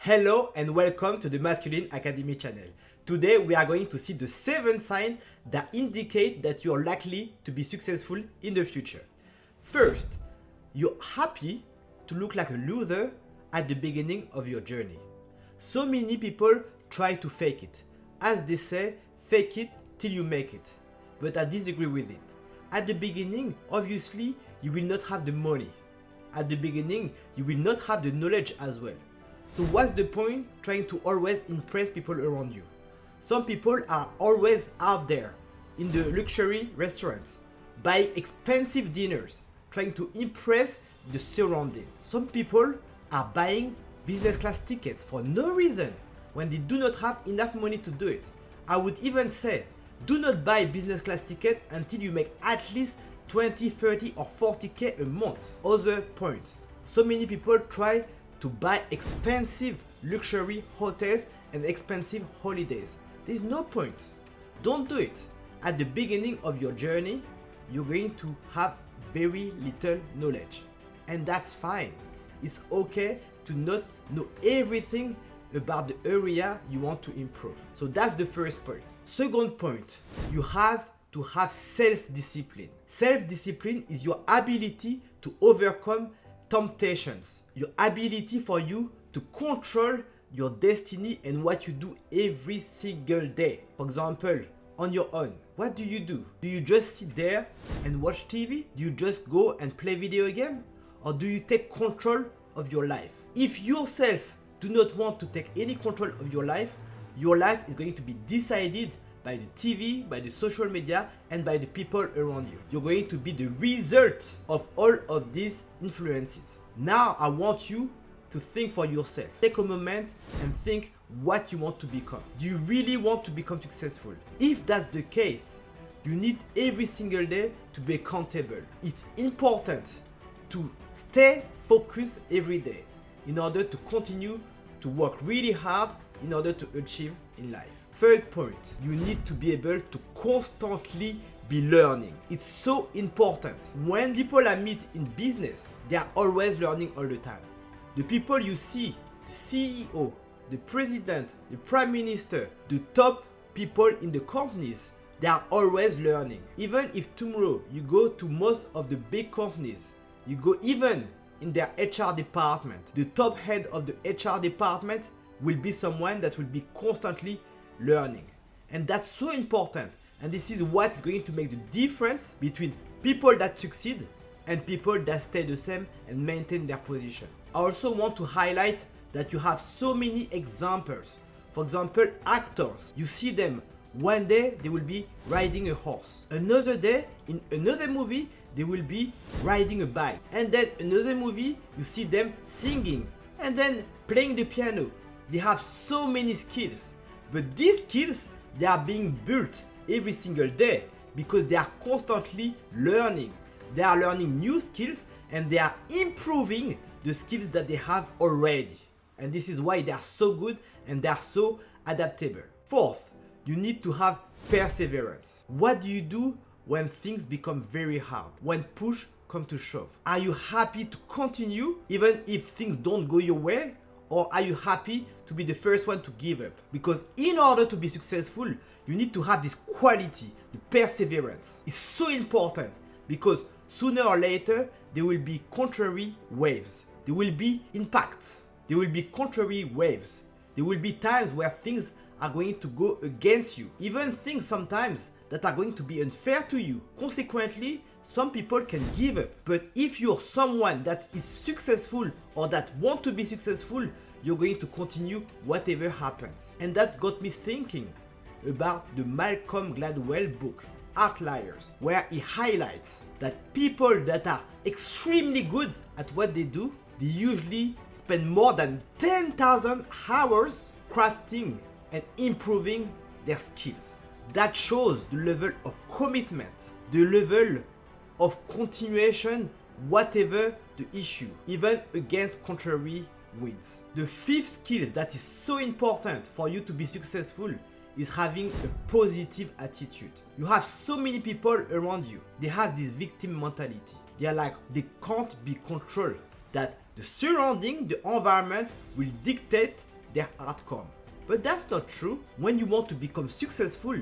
Hello and welcome to the Masculine Academy channel. Today we are going to see the 7 signs that indicate that you are likely to be successful in the future. First, you're happy to look like a loser at the beginning of your journey. So many people try to fake it. As they say, fake it till you make it. But I disagree with it. At the beginning, obviously, you will not have the money. At the beginning, you will not have the knowledge as well. So what's the point trying to always impress people around you? Some people are always out there in the luxury restaurants, buy expensive dinners, trying to impress the surrounding. Some people are buying business class tickets for no reason when they do not have enough money to do it. I would even say, do not buy business class ticket until you make at least 20, 30 or 40k a month. Other point, so many people try to buy expensive luxury hotels and expensive holidays. There's no point. Don't do it. At the beginning of your journey, you're going to have very little knowledge. And that's fine. It's okay to not know everything about the area you want to improve. So that's the first point. Second point, you have to have self-discipline. Self-discipline is your ability to overcome temptations, your ability for you to control your destiny and what you do every single day. For example, on your own, what do? Do you just sit there and watch TV? Do you just go and play video game? Or do you take control of your life? If yourself do not want to take any control of your life is going to be decided by the TV, by the social media, and by the people around you. You're going to be the result of all of these influences. Now I want you to think for yourself. Take a moment and think what you want to become. Do you really want to become successful? If that's the case, you need every single day to be accountable. It's important to stay focused every day in order to continue to work really hard in order to achieve in life. Third point, you need to be able to constantly be learning. It's so important. When people I meet in business, they are always learning all the time. The people you see, the CEO, the president, the prime minister, the top people in the companies, they are always learning. Even if tomorrow you go to most of the big companies, you go even in their HR department, the top head of the HR department will be someone that will be constantly learning. And that's so important. And this is what's going to make the difference between people that succeed and people that stay the same and maintain their position. I also want to highlight that you have so many examples. For example, actors. You see them one day they will be riding a horse. Another day in another movie they will be riding a bike. And then another movie you see them singing and then playing the piano. They have so many skills. But these skills, they are being built every single day because they are constantly learning. They are learning new skills and they are improving the skills that they have already. And this is why they are so good and they are so adaptable. Fourth, you need to have perseverance. What do you do when things become very hard? When push comes to shove? Are you happy to continue even if things don't go your way? Or are you happy to be the first one to give up? Because in order to be successful, you need to have this quality, the perseverance. It's so important because sooner or later, there will be contrary waves. There will be impacts. There will be contrary waves. There will be times where things are going to go against you. Even things sometimes that are going to be unfair to you. Consequently, some people can give up. But if you're someone that is successful or that want to be successful, you're going to continue whatever happens. And that got me thinking about the Malcolm Gladwell book, Outliers, where he highlights that people that are extremely good at what they do, they usually spend more than 10,000 hours crafting and improving their skills. That shows the level of commitment, the level of continuation, whatever the issue, even against contrary winds. The fifth skill that is so important for you to be successful is having a positive attitude. You have so many people around you, they have this victim mentality. They are like, they can't be controlled, that the surrounding, the environment will dictate their outcome. But that's not true. When you want to become successful,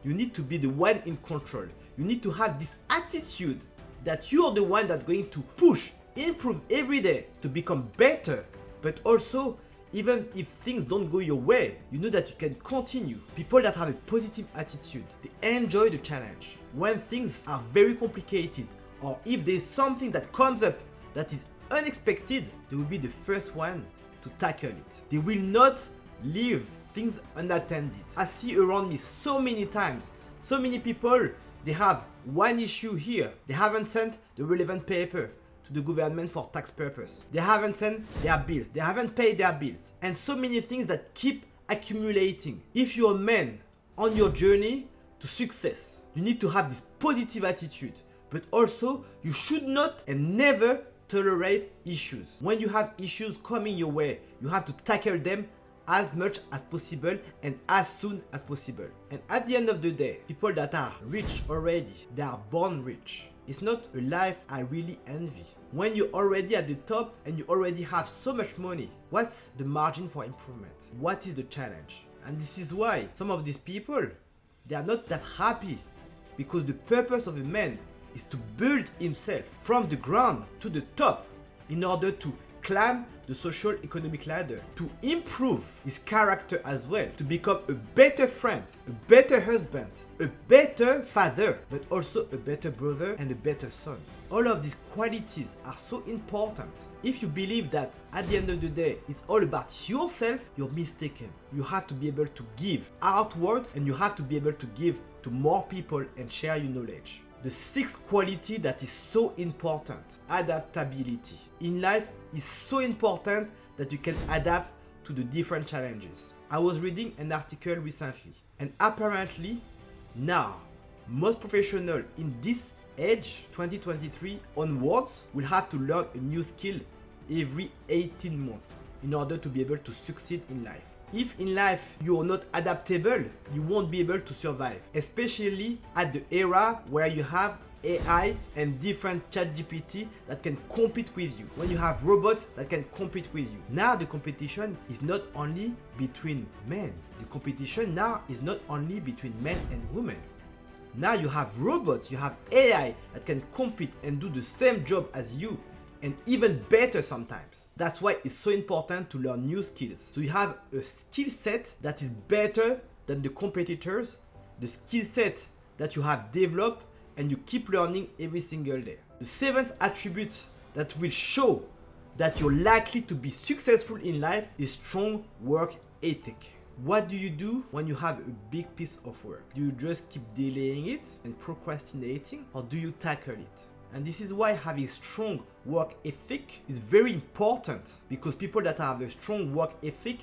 you need to be the one in control. You need to have this attitude that you're the one that's going to push, improve every day to become better. But also, even if things don't go your way, you know that you can continue. People that have a positive attitude, they enjoy the challenge. When things are very complicated, or if there's something that comes up that is unexpected, they will be the first one to tackle it. They will not leave things unattended. I see around me so many times, so many people, they have one issue here. They haven't sent the relevant paper to the government for tax purpose. They haven't sent their bills. They haven't paid their bills. And so many things that keep accumulating. If you're a man on your journey to success, you need to have this positive attitude. But also, you should not and never tolerate issues. When you have issues coming your way, you have to tackle them as much as possible and as soon as possible. And at the end of the day, people that are rich already, they are born rich. It's not a life I really envy. When you're already at the top and you already have so much money, what's the margin for improvement? What is the challenge? And this is why some of these people, they are not that happy, because the purpose of a man is to build himself from the ground to the top in order to climb the social economic ladder, to improve his character as well, to become a better friend, a better husband, a better father, but also a better brother and a better son. All of these qualities are so important. If you believe that at the end of the day, it's all about yourself, you're mistaken. You have to be able to give outwards, and you have to be able to give to more people and share your knowledge. The sixth quality that is so important, adaptability. In life, it's so important that you can adapt to the different challenges. I was reading an article recently, and apparently now most professionals in this age, 2023 onwards, will have to learn a new skill every 18 months in order to be able to succeed in life. If in life you are not adaptable, you won't be able to survive, especially at the era where you have AI and different ChatGPT that can compete with you. When you have robots that can compete with you. Now the competition is not only between men. The competition now is not only between men and women. Now you have robots, you have AI that can compete and do the same job as you, and even better sometimes. That's why it's so important to learn new skills. So you have a skill set that is better than the competitors, the skill set that you have developed and you keep learning every single day. The seventh attribute that will show that you're likely to be successful in life is strong work ethic. What do you do when you have a big piece of work? Do you just keep delaying it and procrastinating, or do you tackle it? And this is why having strong work ethic is very important, because people that have a strong work ethic,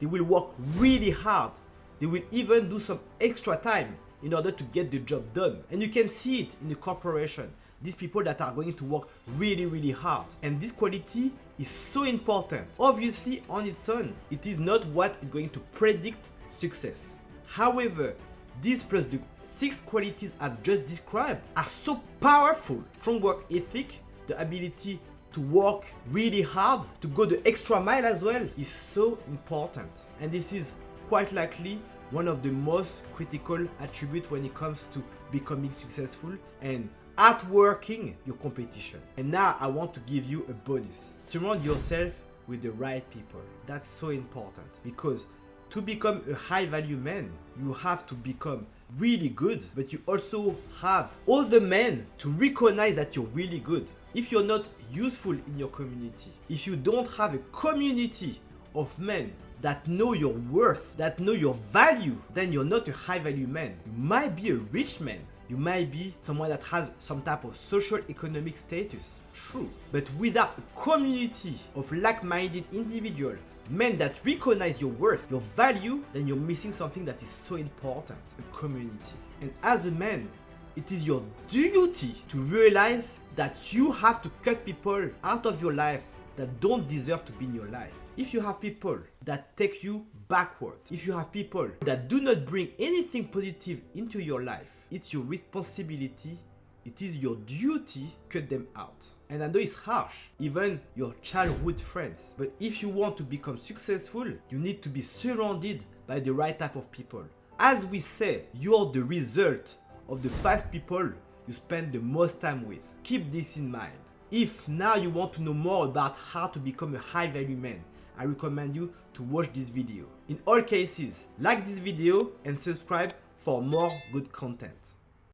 they will work really hard. They will even do some extra time in order to get the job done. And you can see it in the corporation. These people that are going to work really, really hard. And this quality is so important. Obviously, on its own, it is not what is going to predict success. However, this plus the 6 qualities I've just described are so powerful. Strong work ethic, the ability to work really hard, to go the extra mile as well, is so important. And this is quite likely one of the most critical attributes when it comes to becoming successful and outworking your competition. And now I want to give you a bonus. Surround yourself with the right people. That's so important, because to become a high value man, you have to become really good, but you also have other men to recognize that you're really good. If you're not useful in your community, if you don't have a community of men that know your worth, that know your value, then you're not a high value man. You might be a rich man. You might be someone that has some type of social economic status. True. But without a community of like-minded individuals, men that recognize your worth, your value, then you're missing something that is so important, a community. And as a man, it is your duty to realize that you have to cut people out of your life that don't deserve to be in your life. If you have people that take you backward, if you have people that do not bring anything positive into your life, it's your responsibility, it is your duty to cut them out. And I know it's harsh, even your childhood friends. But if you want to become successful, you need to be surrounded by the right type of people. As we say, you are the result of the 5 people you spend the most time with. Keep this in mind. If now you want to know more about how to become a high value man, I recommend you to watch this video. In all cases, like this video and subscribe for more good content.